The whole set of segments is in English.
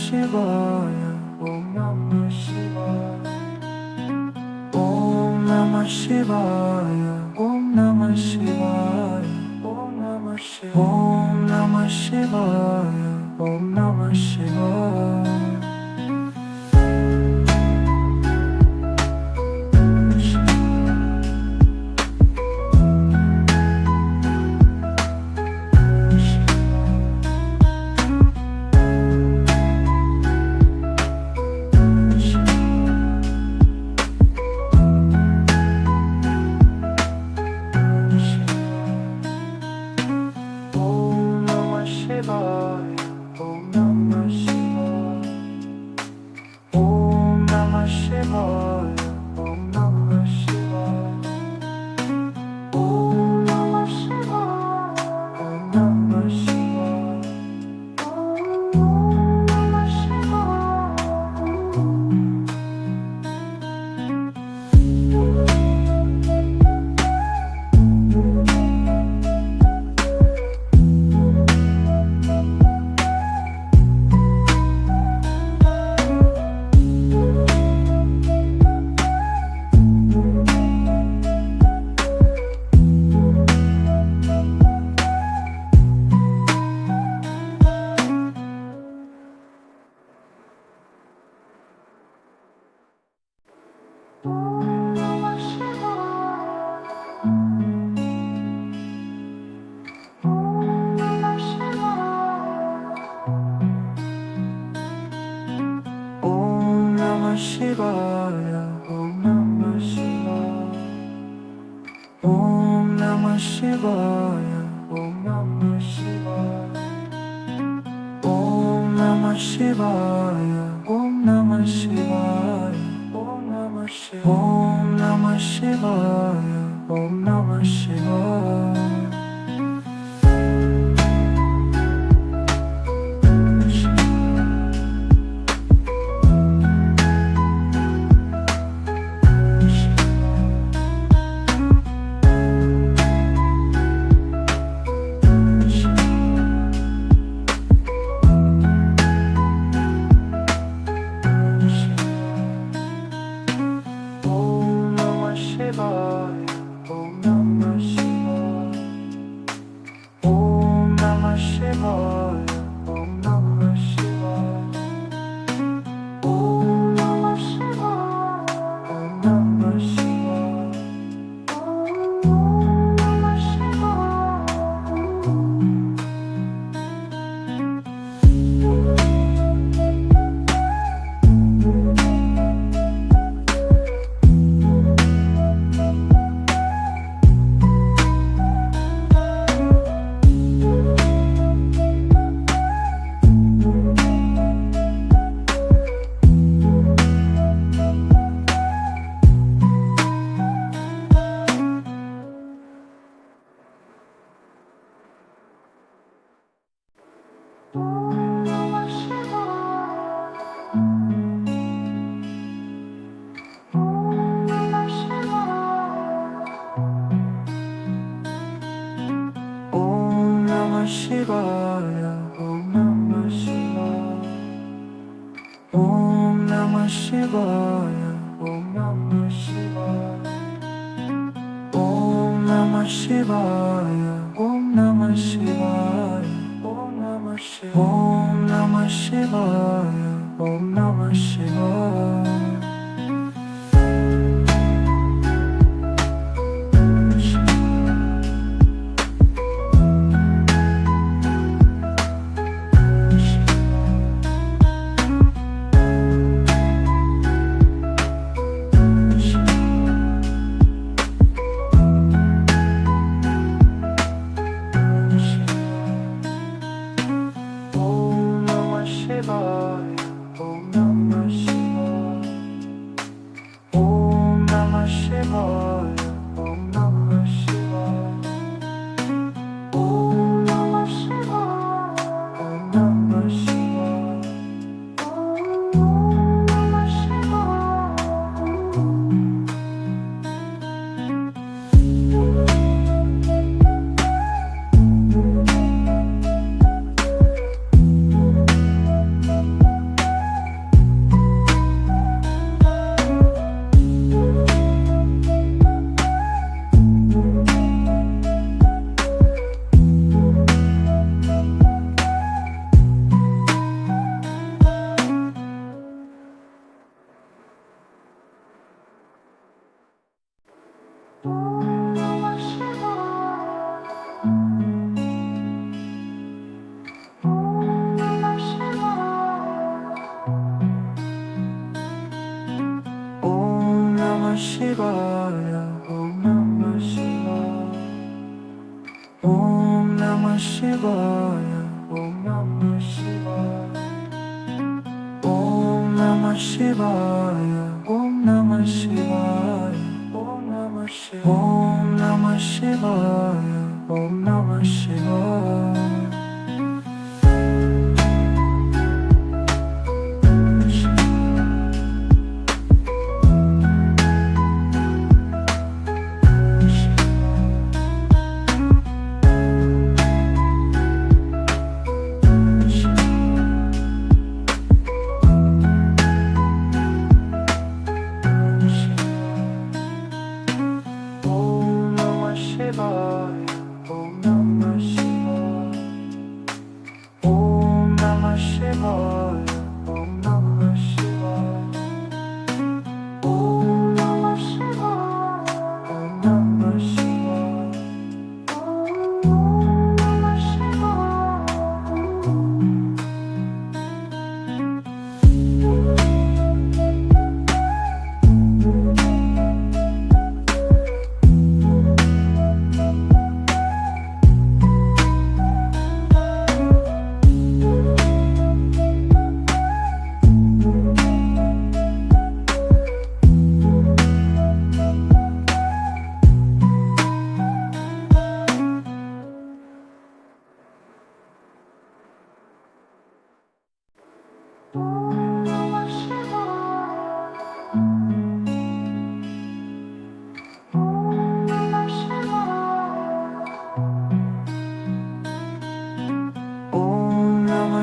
Shivaya, Om Namah Shivaya, Om Namah Shivaya, Om Namah Shivaya, Om Namah Shivaya, Om Namah Shivaya, Om Namah Shivaya. Shivaya, Om Namah Shivaya, Om Namah Shivaya, Om Namah Shivaya, Om Namah Shivaya, Om Namah Shivaya, Om Namah Shivaya, Om Namah Shivaya, Om Namah Shivaya. Shivaya, Om Namah Shivaya, Om Namah Shivaya, Om Namah Shivaya, Om Namah Shivaya, Om Namah Shivaya, Om Namah Shivaya, Om Namah Shivaya, Om Namah Shivaya. Om Namah Shivaya, Om Namah Shivaya, Namah Shivaya, Om Namah Shivaya, Om Namah Shivaya, Om Namah Shivaya, Om Namah Shivaya, Om Namah Shivaya, Om Namah Shivaya.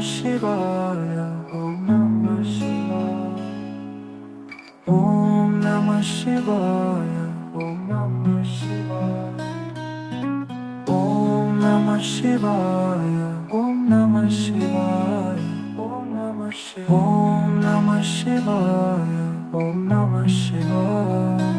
Shivaya, Om Namah Shivaya, Om Namah Shivaya, Om Namah Shivaya, Om Namah Shivaya, Om Namah Shivaya, Om Namah Shivaya, Om Namah Shivaya, Om Namah Shivaya.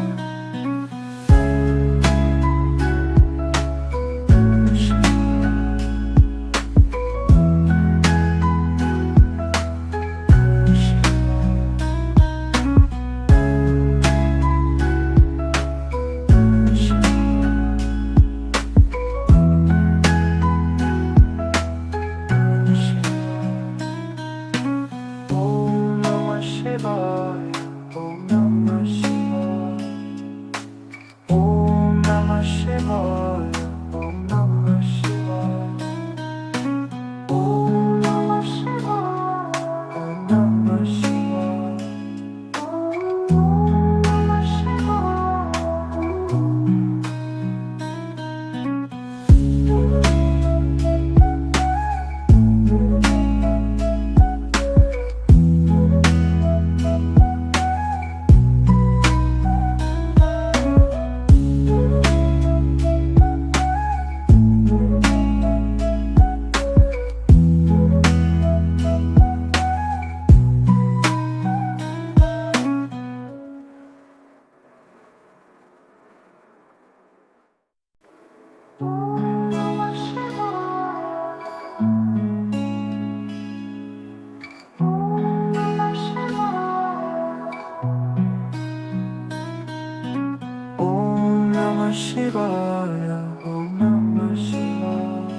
Shivaya, Om Namah Shivaya,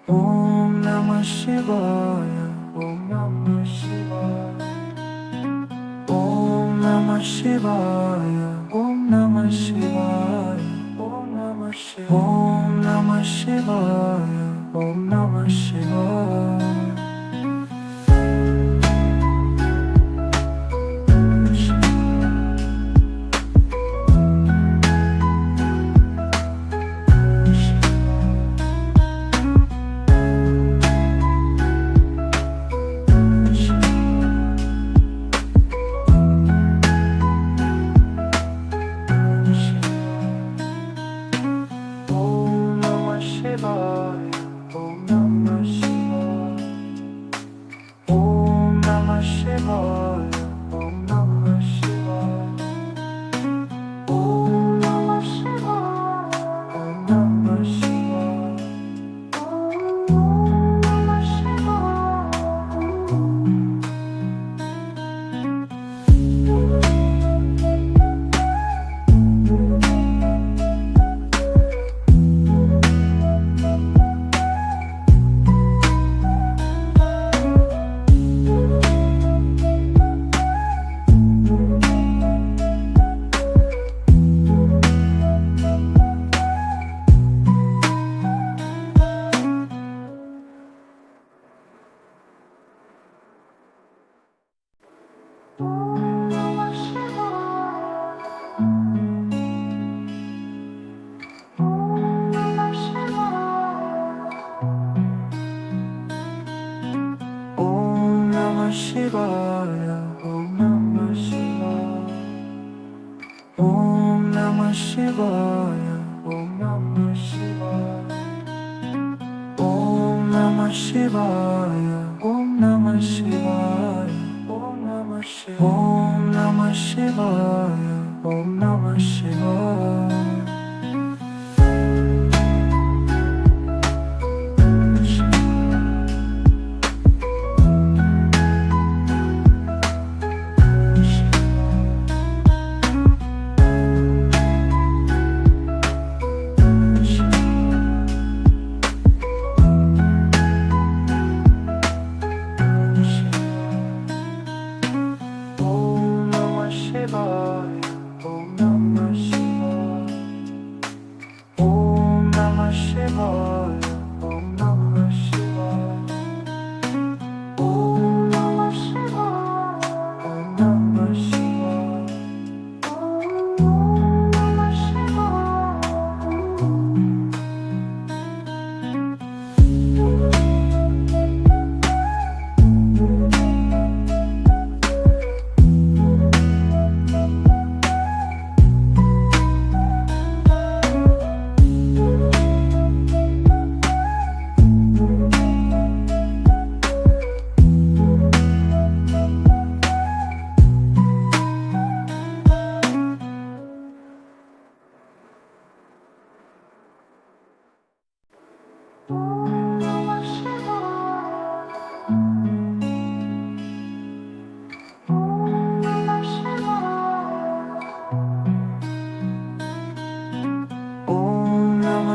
Om Namah Shivaya, Om Namah Shivaya, Om Namah Shivaya, Om Namah Shivaya, Om Namah Shivaya, Om Namah Shivaya, Om Namah Shivaya. Om Namah Shivaya, Om Namah Shivaya, Om Namah Shivaya, Om Namah Shivaya, Om Namah Shivaya, Om Namah Shivaya, Om Namah Shivaya, Om Namah Shivaya, Om Namah Shivaya, Om Namah Shivaya.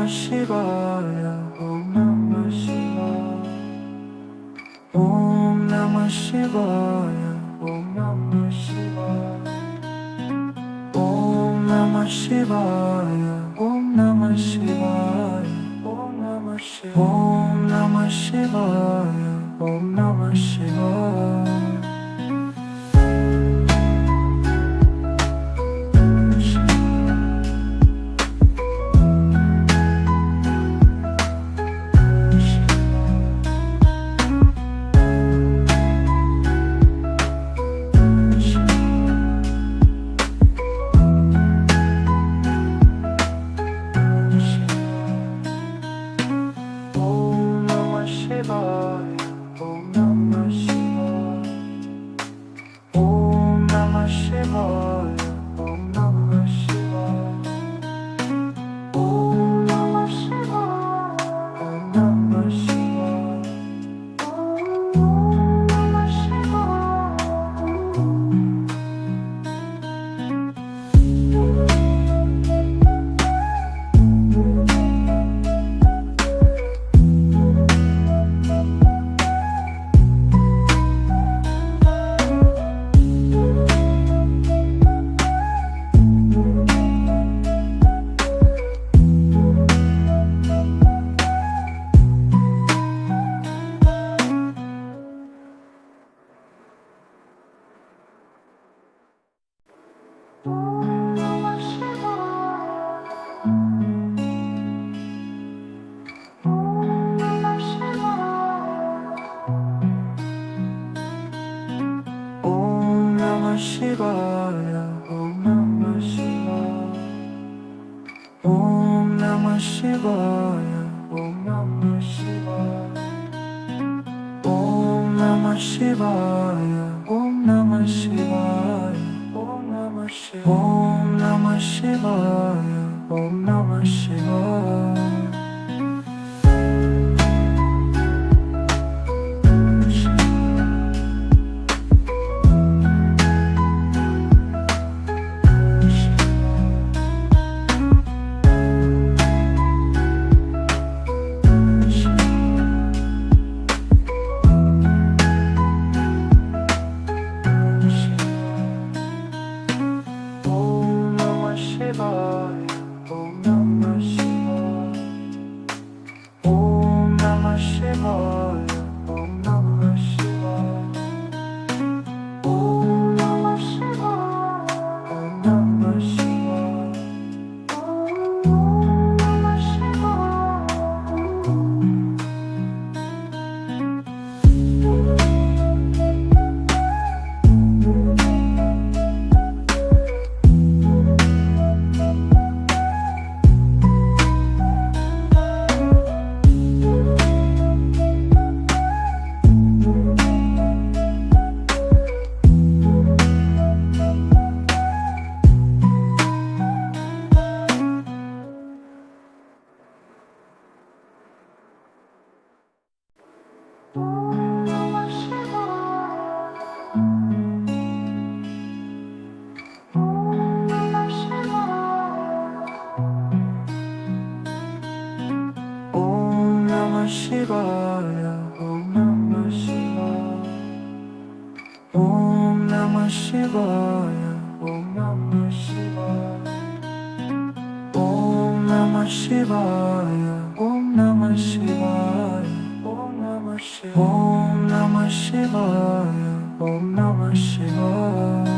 Shivaya, Om Namah Shivaya, Om Namah Shivaya, Om Namah Shivaya, Om Namah Shivaya, Om Namah Shivaya, Om Namah Shivaya, Om Namah Shivaya, Om Namah Shivaya. Shivaya, Om Namah Shivaya, Om Namah Shivaya, Om Namah Shivaya, Om Namah Shivaya, Om Namah Shivaya, Om Namah Shivaya, Om Namah Shivaya, Om Namah Shivaya. Om Namah Shivaya. Shivaya, Om Namah Shivaya, Om Namah Shivaya, Om Namah Shivaya, Om Namah Shivaya, Om Namah Shivaya, Om Namah Shivaya, Om Namah Shivaya, Om Namah Shivaya.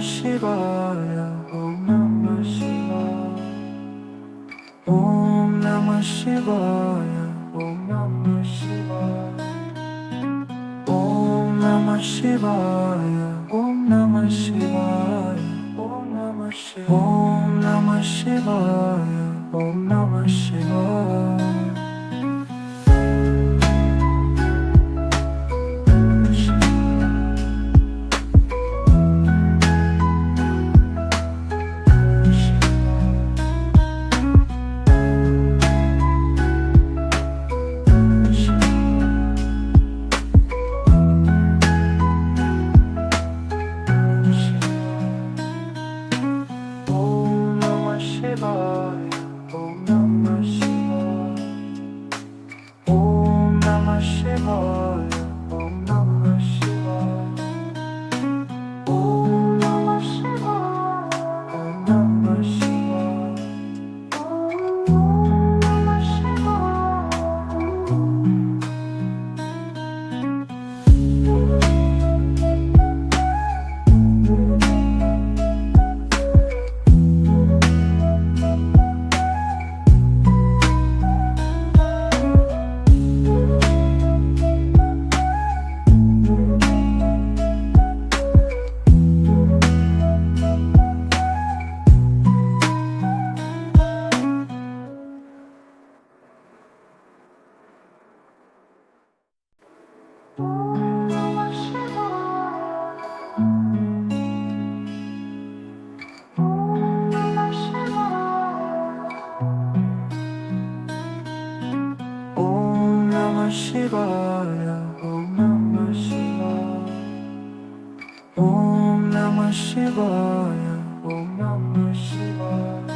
Shivaya, Om Namah Shivaya, Om Namah Shivaya, Om Namah Shivaya, Om Namah Shivaya, Om Namah Shivaya, Om Namah Shivaya, Om Namah Shivaya, Om Namah Shivaya. Shivaya, Om Namah Shivaya, Om Namah Shivaya, Om Namah Shivaya, Om Namah Shivaya,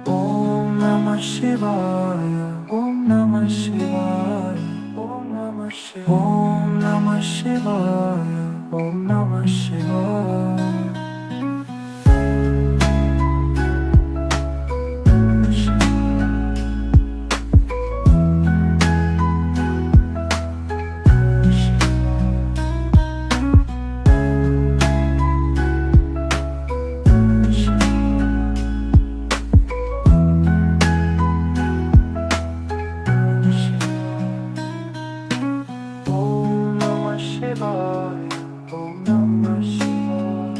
Om Namah Shivaya, Om Namah Shivaya, Om Namah Shivaya, Om Namah Shivaya. Om Namah Shivaya, Om Namah Shivaya,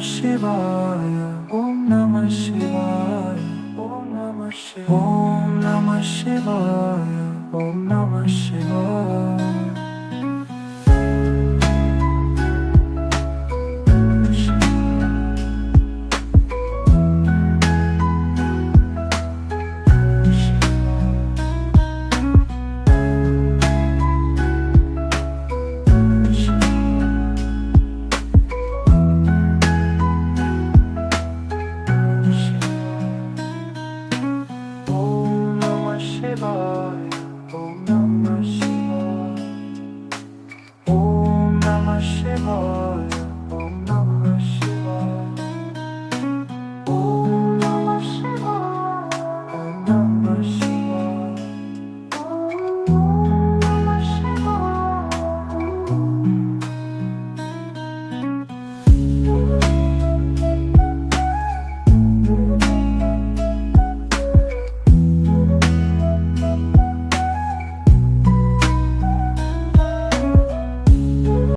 Shivaya, Om Namah Shivaya, Om Namah Shivaya, Om Namah Shivaya, Om Namah Shivaya.